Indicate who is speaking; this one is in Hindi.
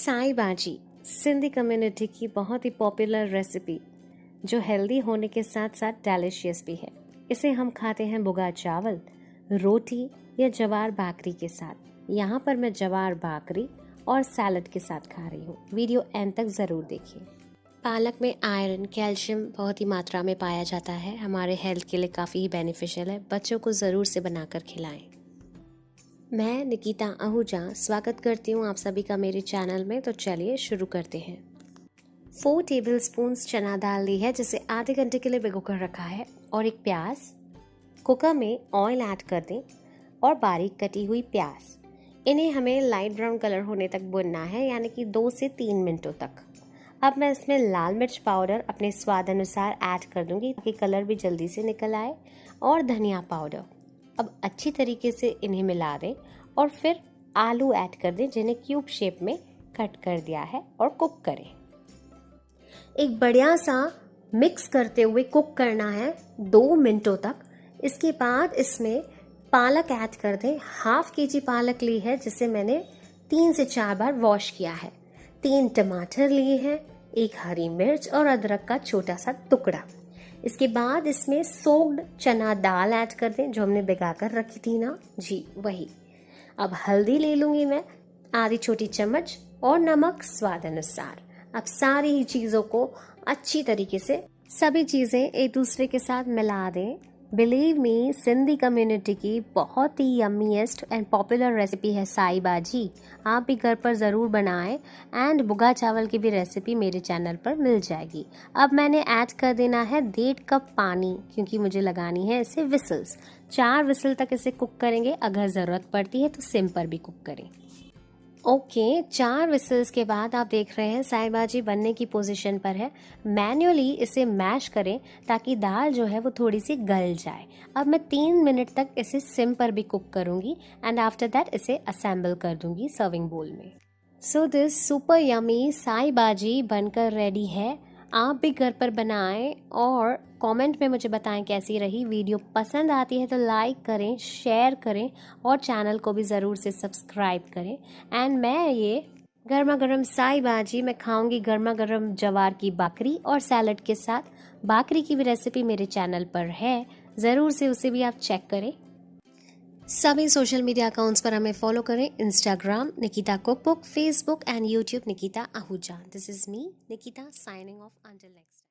Speaker 1: साई भाजी सिंधी कम्युनिटी की बहुत ही पॉपुलर रेसिपी जो हेल्दी होने के साथ साथ डेलिशियस भी है। इसे हम खाते हैं भुगा चावल, रोटी या जवार बाकरी के साथ। यहाँ पर मैं जवार बाकरी और सैलड के साथ खा रही हूँ। वीडियो एंड तक ज़रूर देखिए। पालक में आयरन, कैल्शियम बहुत ही मात्रा में पाया जाता है। हमारे हेल्थ के लिए काफ़ी ही बेनिफिशियल है। बच्चों को ज़रूर से बनाकर खिलाएं। मैं निकिता आहूजा स्वागत करती हूँ आप सभी का मेरे चैनल में। तो चलिए शुरू करते हैं। 4 टेबलस्पून्स चना दाल ली है जिसे आधे घंटे के लिए भिगो कर रखा है, और एक प्याज। कुकर में ऑयल ऐड कर दें और बारीक कटी हुई प्याज। इन्हें हमें लाइट ब्राउन कलर होने तक भुनना है, यानी कि 2 से 3 मिनटों तक। अब मैं इसमें लाल मिर्च पाउडर अपने स्वाद अनुसार ऐड कर दूंगी ताकि कलर भी जल्दी से निकल आए, और धनिया पाउडर। अब अच्छी तरीके से इन्हें मिला दें और फिर आलू ऐड कर दें जिन्हें क्यूब शेप में कट कर दिया है, और कुक करें। एक बढ़िया सा मिक्स करते हुए कुक करना है 2 मिनटों तक। इसके बाद इसमें पालक ऐड कर दें। 1/2 kg पालक ली है जिसे मैंने 3 से 4 बार वॉश किया है। 3 टमाटर लिए हैं, 1 हरी मिर्च और अदरक का छोटा सा टुकड़ा। इसके बाद इसमें सोक्ड चना दाल ऐड कर दें जो हमने भिगा कर रखी थी ना, जी वही। अब हल्दी ले लूंगी मैं आधी छोटी चम्मच, और नमक स्वाद अनुसार। अब सारी ही चीज़ों को अच्छी तरीके से सभी चीज़ें एक दूसरे के साथ मिला दें। बिलीव मी, सिंधी कम्युनिटी की बहुत ही यम्मीएस्ट एंड पॉपुलर रेसिपी है साई भाजी। आप भी घर पर ज़रूर बनाएं। एंड भुगा चावल की भी रेसिपी मेरे चैनल पर मिल जाएगी। अब मैंने ऐड कर देना है 1.5 कप पानी, क्योंकि मुझे लगानी है इसे विसल्स। 4 विसल तक इसे कुक करेंगे। अगर ज़रूरत पड़ती है तो सिम पर भी कुक करें। ओके, 4 विसल्स के बाद आप देख रहे हैं साई भाजी बनने की पोजीशन पर है। मैन्युअली इसे मैश करें ताकि दाल जो है वो थोड़ी सी गल जाए। अब मैं 3 मिनट तक इसे सिम पर भी कुक करूंगी, एंड आफ्टर दैट इसे असेंबल कर दूंगी सर्विंग बोल में। So this super yummy Sai भाजी बनकर रेडी है। आप भी घर पर बनाएं और कमेंट में मुझे बताएं कैसी रही। वीडियो पसंद आती है तो लाइक करें, शेयर करें, और चैनल को भी ज़रूर से सब्सक्राइब करें। एंड मैं ये गर्मा गर्म साई भाजी मैं खाऊंगी गर्मा गर्म जवार की बाकरी और सैलड के साथ। बाकरी की भी रेसिपी मेरे चैनल पर है, ज़रूर से उसे भी आप चेक करें। सभी सोशल मीडिया अकाउंट्स पर हमें फॉलो करें। Instagram Nikita cookbook, Facebook and YouTube Nikita Ahuja. This is me Nikita signing off until next.